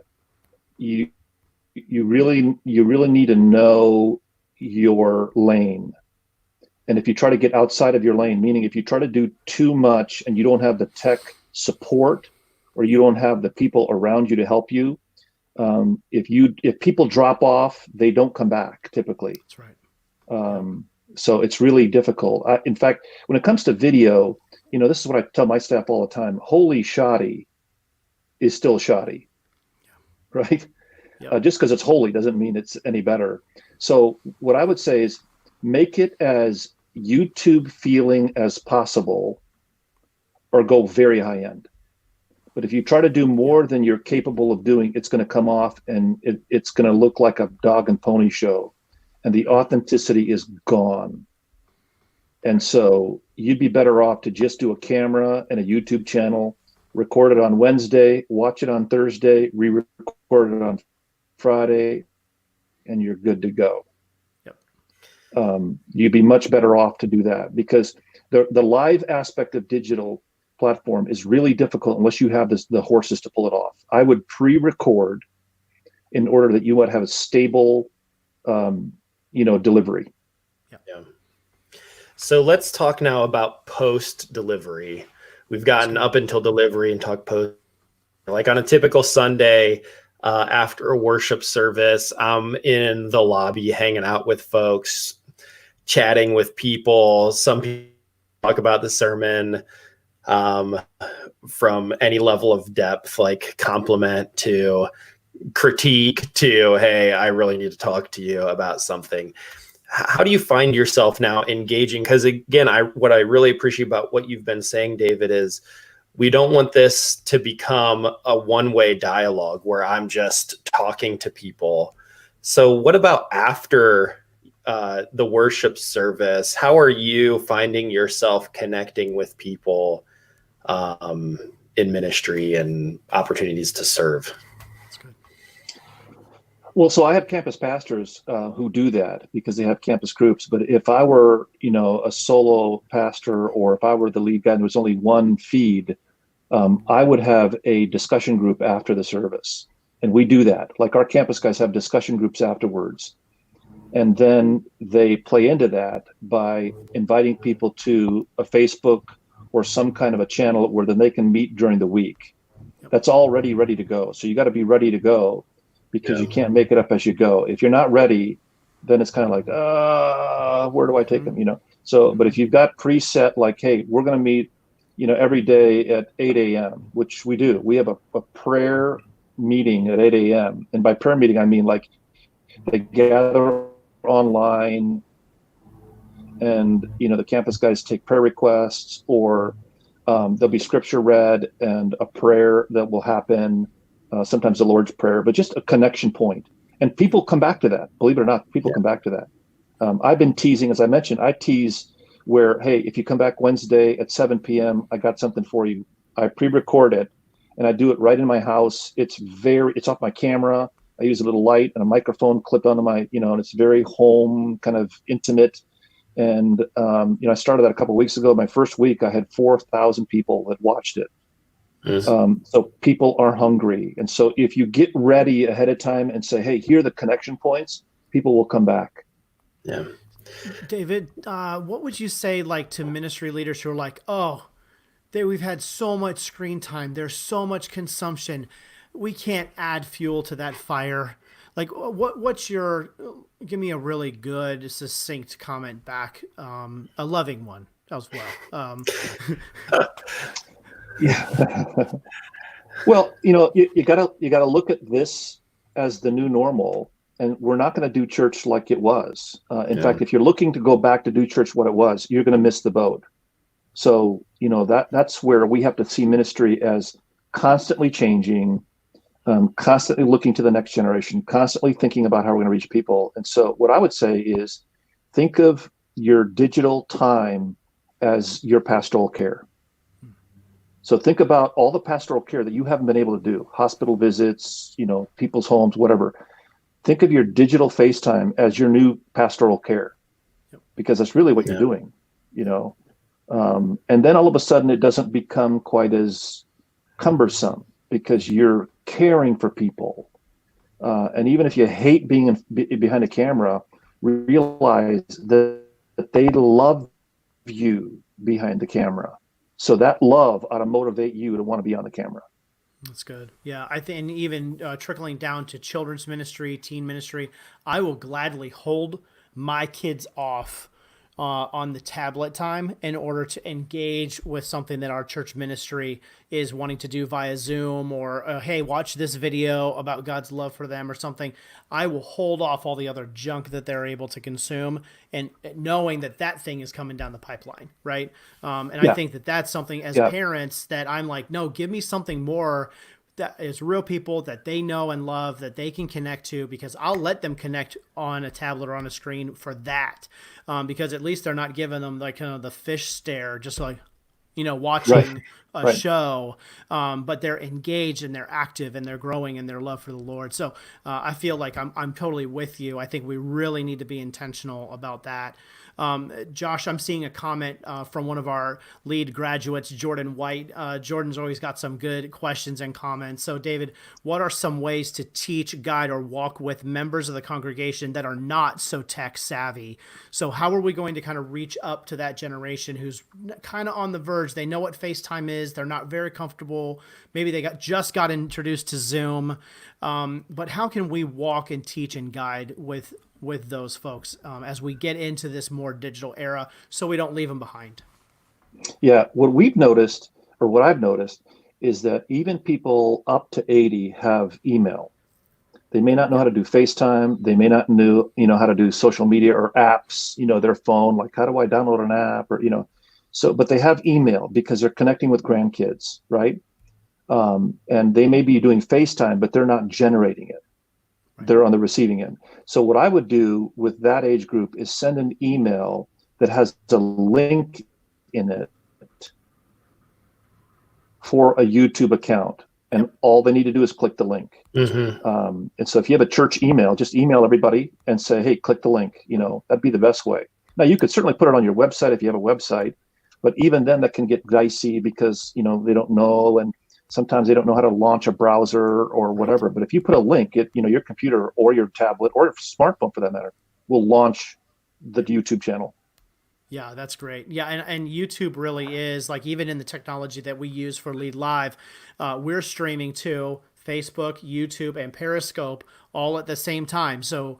you really need to know your lane. And if you try to get outside of your lane, meaning if you try to do too much and you don't have the tech support or you don't have the people around you to help you, if people drop off, they don't come back typically. That's right. So it's really difficult. In fact, when it comes to video, this is what I tell my staff all the time. Holy shoddy is still shoddy, right? Yep. Just because it's holy doesn't mean it's any better. So what I would say is make it as YouTube feeling as possible or go very high end. But if you try to do more than you're capable of doing, it's going to come off and it's going to look like a dog and pony show. And the authenticity is gone. And so you'd be better off to just do a camera and a YouTube channel, record it on Wednesday, watch it on Thursday, re-record it on Friday, and you're good to go. Yep. You'd be much better off to do that because the live aspect of digital platform is really difficult unless you have the horses to pull it off. I would pre-record in order that you would have a stable delivery. Yeah. So let's talk now about post delivery. We've gotten up until delivery and talk post. Like on a typical Sunday after a worship service, I'm in the lobby hanging out with folks, chatting with people. Some people talk about the sermon from any level of depth, like compliment to critique to, hey, I really need to talk to you about something. How do you find yourself now engaging? Because again, what I really appreciate about what you've been saying, David, is we don't want this to become a one-way dialogue where I'm just talking to people. So what about after the worship service? How are you finding yourself connecting with people in ministry and opportunities to serve? Well, so I have campus pastors who do that because they have campus groups. But if I were, a solo pastor, or if I were the lead guy and there was only one feed, I would have a discussion group after the service. And we do that. Like our campus guys have discussion groups afterwards. And then they play into that by inviting people to a Facebook or some kind of a channel where then they can meet during the week. That's already ready to go. So you got to be ready to go, because you can't make it up as you go. If you're not ready, then it's kind of like, where do I take them? So, but if you've got preset, like, hey, we're going to meet, every day at 8 a.m., which we do. We have a prayer meeting at 8 a.m. And by prayer meeting, I mean like they gather online and the campus guys take prayer requests, or there'll be scripture read and a prayer that will happen, sometimes the Lord's Prayer, but just a connection point. And people come back to that. Believe it or not, people come back to that. I've been teasing, as I mentioned, I tease where, hey, if you come back Wednesday at 7 p.m., I got something for you. I pre-record it, and I do it right in my house. It's off my camera. I use a little light and a microphone clipped onto my, and it's very home, kind of intimate. And, I started that a couple of weeks ago. My first week, I had 4,000 people that watched it. Yes. So people are hungry. And so if you get ready ahead of time and say, hey, here are the connection points, people will come back. Yeah. David, what would you say to ministry leaders who are like, oh, we've had so much screen time, there's so much consumption, we can't add fuel to that fire? What's your, give me a really good, succinct comment back, a loving one as well. Yeah. Well, you gotta look at this as the new normal, and we're not going to do church like it was. In fact, if you're looking to go back to do church what it was, you're going to miss the boat. So, that's where we have to see ministry as constantly changing, constantly looking to the next generation, constantly thinking about how we're going to reach people. And so what I would say is think of your digital time as your pastoral care. So think about all the pastoral care that you haven't been able to do, hospital visits, people's homes, whatever. Think of your digital FaceTime as your new pastoral care, because that's really what you're doing, and then all of a sudden it doesn't become quite as cumbersome because you're caring for people. And even if you hate being behind a camera, realize that they love you behind the camera. So that love ought to motivate you to want to be on the camera. That's good. Yeah, I think, and even trickling down to children's ministry, teen ministry, I will gladly hold my kids off on the tablet time in order to engage with something that our church ministry is wanting to do via Zoom, or hey, watch this video about God's love for them or something. I will hold off all the other junk that they're able to consume, and knowing that thing is coming down the pipeline, right? I think that's something as parents that I'm like, no, give me something more that is real people that they know and love, that they can connect to, because I'll let them connect on a tablet or on a screen for that. Because at least they're not giving them kind of the fish stare, just watching a show, but they're engaged and they're active and they're growing in their love for the Lord. So I feel like I'm totally with you. I think we really need to be intentional about that. Josh, I'm seeing a comment from one of our lead graduates, Jordan White. Jordan's always got some good questions and comments. So, David, what are some ways to teach, guide, or walk with members of the congregation that are not so tech savvy? So how are we going to kind of reach up to that generation who's kind of on the verge? They know what FaceTime is. They're not very comfortable. Maybe they just got introduced to Zoom. But how can we walk and teach and guide with those folks as we get into this more digital era, so we don't leave them behind? Yeah, what I've noticed is that even people up to 80 have email. They may not know how to do FaceTime. They may not know, how to do social media or apps, their phone, like how do I download an app or, but they have email because they're connecting with grandkids, right? And they may be doing FaceTime, but they're not generating it. They're on the receiving end. So what I would do with that age group is send an email that has a link in it for a YouTube account. And all they need to do is click the link. Mm-hmm. And so if you have a church email, just email everybody and say, hey, click the link. That'd be the best way. Now, you could certainly put it on your website if you have a website, but even then that can get dicey because, they don't know. And sometimes they don't know how to launch a browser or whatever. But if you put a link, your computer or your tablet or smartphone for that matter will launch the YouTube channel. Yeah, that's great. Yeah, and YouTube really is, even in the technology that we use for Lead Live, we're streaming too Facebook, YouTube, and Periscope all at the same time. So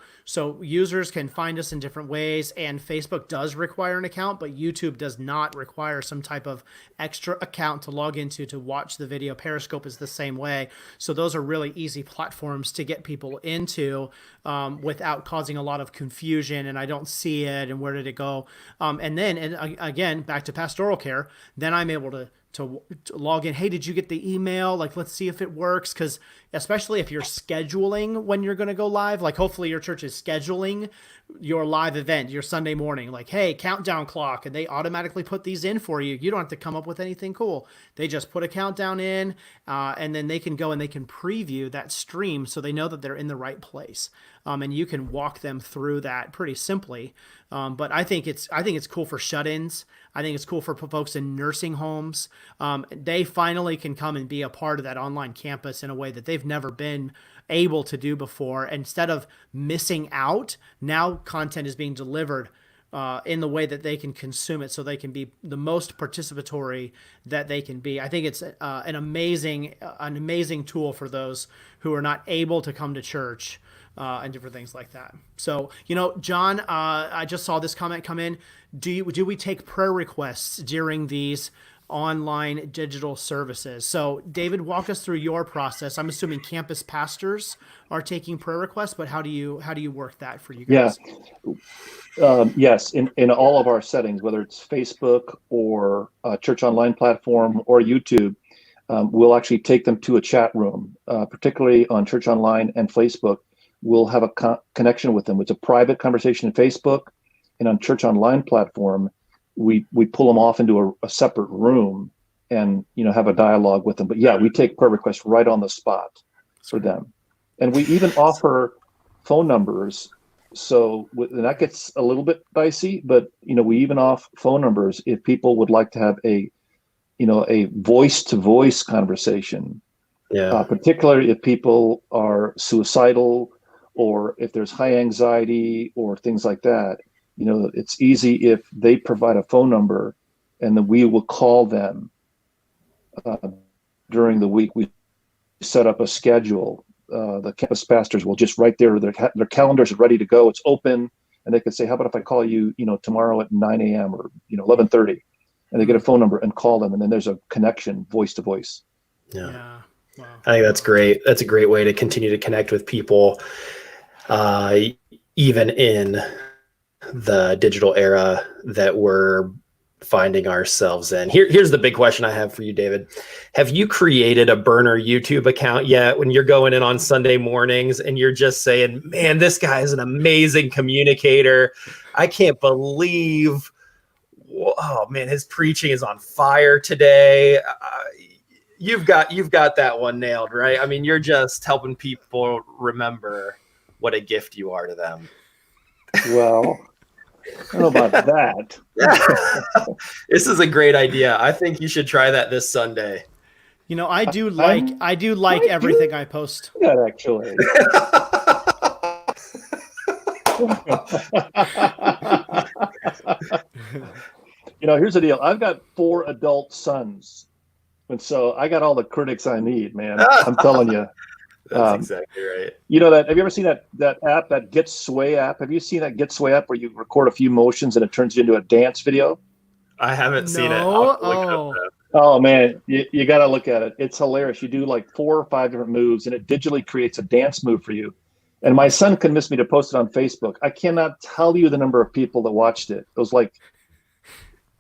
users can find us in different ways, and Facebook does require an account, but YouTube does not require some type of extra account to log into to watch the video. Periscope is the same way. So those are really easy platforms to get people into without causing a lot of confusion, and I don't see it, and where did it go? And again, back to Pastoral Care, then I'm able to log in. Hey, did you get the email? Like, let's see if it works. Because especially if you're scheduling when you're going to go live, like hopefully your church is scheduling your live event, your Sunday morning, like, hey, countdown clock. And they automatically put these in for you. You don't have to come up with anything cool. They just put a countdown in, and then they can go and they can preview that stream so they know that they're in the right place. And you can walk them through that pretty simply. But I think it's cool for shut-ins. I think it's cool for folks in nursing homes. They finally can come and be a part of that online campus in a way that they've never been able to do before. Instead of missing out, now content is being delivered in the way that they can consume it, so they can be the most participatory that they can be. I think it's an amazing tool for those who are not able to come to church. And different things like that. So, John, I just saw this comment come in. Do we take prayer requests during these online digital services? So, David, walk us through your process. I'm assuming campus pastors are taking prayer requests, but how do you work that for you guys? Yeah. Yes, in all of our settings, whether it's Facebook or church online platform or YouTube, we'll actually take them to a chat room, particularly on church online and Facebook. We'll have a connection with them. It's a private conversation in Facebook, and on church online platform, we pull them off into a separate room and have a dialogue with them. But yeah, we take prayer requests right on the spot for them, and we even offer phone numbers. So and that gets a little bit dicey, but we even offer phone numbers if people would like to have a voice-to-voice conversation. Yeah. Particularly if people are suicidal, or if there's high anxiety or things like that, it's easy if they provide a phone number, and then we will call them during the week. We set up a schedule. The campus pastors will just right there, their calendars are ready to go. It's open, and they can say, how about if I call you, tomorrow at 9 a.m. or 11:30, and they get a phone number and call them, and then there's a connection, voice to voice. Yeah. Wow. I think that's great. That's a great way to continue to connect with people, even in the digital era that we're finding ourselves in. Here's the big question I have for you, David. Have you created a burner YouTube account yet when you're going in on Sunday mornings and you're just saying, man, this guy is an amazing communicator. I can't believe, oh man, his preaching is on fire today. You've got that one nailed, right? I mean, you're just helping people remember what a gift you are to them. Well, I don't know about that. This is a great idea. I think you should try that this Sunday. I do like everything I post. Yeah, actually. Here's the deal. I've got 4 adult sons, and so I got all the critics I need, man. I'm telling you. That's exactly right. Have you ever seen that app, that Get Sway app? Have you seen that Get Sway app where you record a few motions and it turns you into a dance video? I haven't seen it. Oh man, you got to look at it. It's hilarious. You do like 4 or 5 different moves, and it digitally creates a dance move for you. And my son convinced me to post it on Facebook. I cannot tell you the number of people that watched it. It was like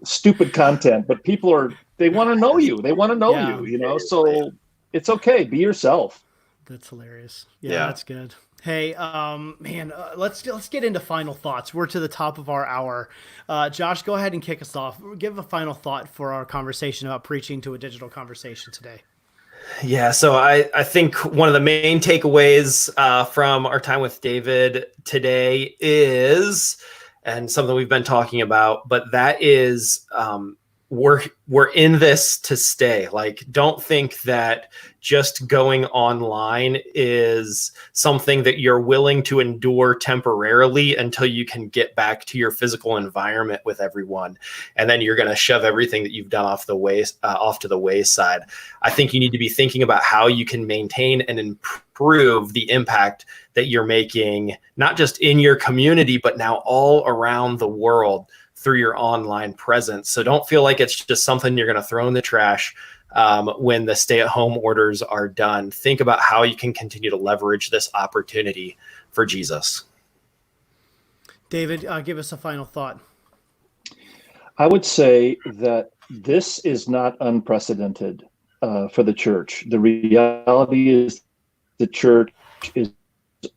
stupid content, but they want to know you. They want to know you. So it's okay. Be yourself. That's hilarious. Yeah, that's good. Hey, let's get into final thoughts. We're to the top of our hour. Josh, go ahead and kick us off. Give a final thought for our conversation about preaching to a digital conversation today. Yeah, so I think one of the main takeaways from our time with David today is, and something we've been talking about, but that is we're in this to stay. Like, don't think that just going online is something that you're willing to endure temporarily until you can get back to your physical environment with everyone, and then you're going to shove everything that you've done off to the wayside. I think you need to be thinking about how you can maintain and improve the impact that you're making, not just in your community, but now all around the world through your online presence. So don't feel like it's just something you're going to throw in the trash when the stay-at-home orders are done. Think about how you can continue to leverage this opportunity for Jesus. David, give us a final thought. I would say that this is not unprecedented for the church. The reality is the church is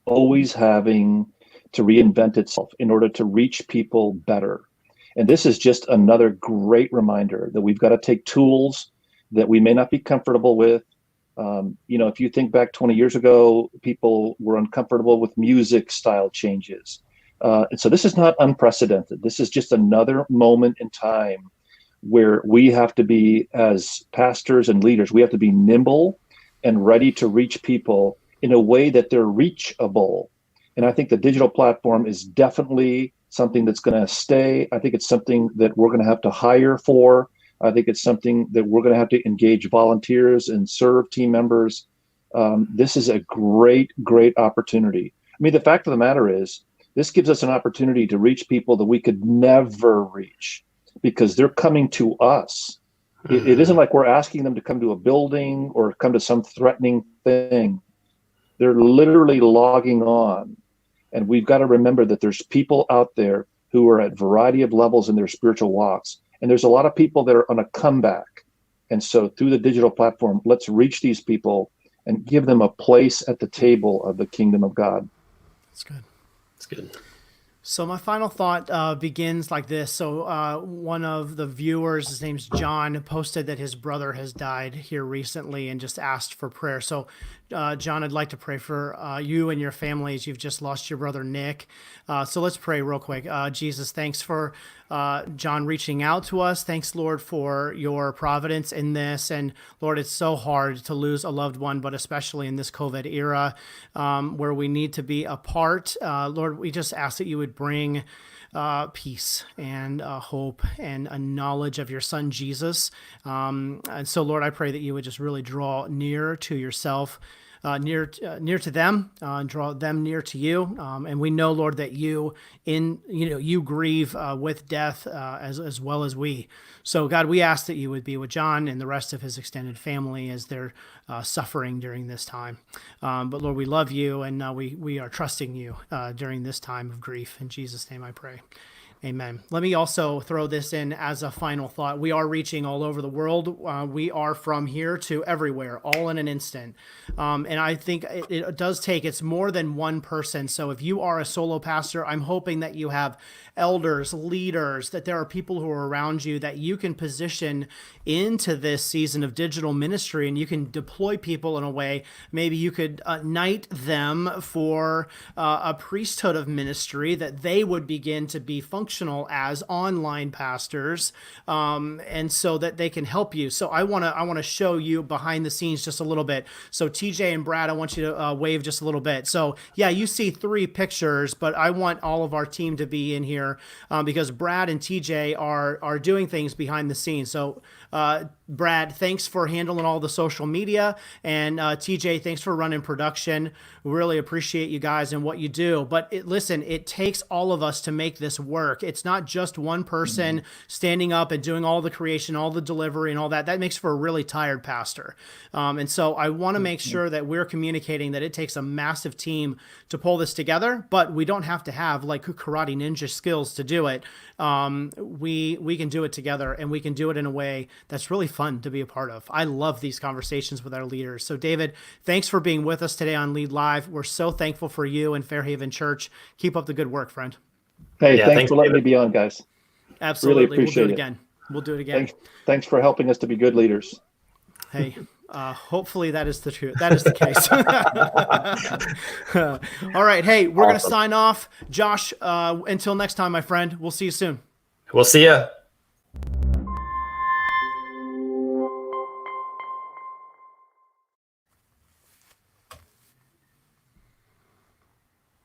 always having to reinvent itself in order to reach people better. And this is just another great reminder that we've got to take tools that we may not be comfortable with. If you think back 20 years ago, people were uncomfortable with music style changes. And so this is not unprecedented. This is just another moment in time where we have to be, as pastors and leaders, we have to be nimble and ready to reach people in a way that they're reachable. And I think the digital platform is definitely something that's going to stay. I think it's something that we're going to have to hire for. I think it's something that we're going to have to engage volunteers and serve team members. This is a great, great opportunity. I mean, the fact of the matter is, this gives us an opportunity to reach people that we could never reach because they're coming to us. It isn't like we're asking them to come to a building or come to some threatening thing. They're literally logging on. And we've got to remember that there's people out there who are at a variety of levels in their spiritual walks. And there's a lot of people that are on a comeback. And so through the digital platform, let's reach these people and give them a place at the table of the kingdom of God. That's good. That's good. So my final thought begins like this. So one of the viewers, his name's John, posted that his brother has died here recently and just asked for prayer. So John, I'd like to pray for you and your families. You've just lost your brother, Nick. So let's pray real quick. Jesus, thanks for John reaching out to us. Thanks, Lord, for your providence in this. And Lord, it's so hard to lose a loved one, but especially in this COVID era where we need to be apart. Lord, we just ask that you would bring peace and hope and a knowledge of your son, Jesus. And so, Lord, I pray that you would just really draw near to yourself, near to them, and draw them near to you. And we know, Lord, that you grieve with death as well as we. So, God, we ask that you would be with John and the rest of his extended family as they're suffering during this time. But Lord, we love you, and we are trusting you during this time of grief. In Jesus' name I pray. Amen. Let me also throw this in as a final thought. We are reaching all over the world. We are from here to everywhere, all in an instant. And I think it does take, it's more than one person. So if you are a solo pastor, I'm hoping that you have elders, leaders, that there are people who are around you that you can position into this season of digital ministry, and you can deploy people in a way. Maybe you could knight them for a priesthood of ministry, that they would begin to be functional as online pastors, and so that they can help you. So I want to show you behind the scenes just a little bit. So TJ and Brad, I want you to wave just a little bit. So yeah, you see 3 pictures, but I want all of our team to be in here because Brad and TJ are doing things behind the scenes. So Brad, thanks for handling all the social media, and TJ, thanks for running production. We really appreciate you guys and what you do. But listen, it takes all of us to make this work. It's not just one person standing up and doing all the creation, all the delivery and all that. That makes for a really tired pastor. And so I want to make sure that we're communicating that it takes a massive team to pull this together, but we don't have to have like karate ninja skills to do it. We can do it together, and we can do it in a way that's really fun to be a part of. I love these conversations with our leaders. So David, thanks for being with us today on Lead Live. We're so thankful for you and Fairhaven Church. Keep up the good work, friend. Hey, thanks for letting me be on, guys. Absolutely. Really appreciate We'll do it again. We'll do it again. Thanks for helping us to be good leaders. Hey, hopefully that is the truth. That is the case. All right. Hey, we're going to sign off. Josh, until next time, my friend, we'll see you soon. We'll see ya.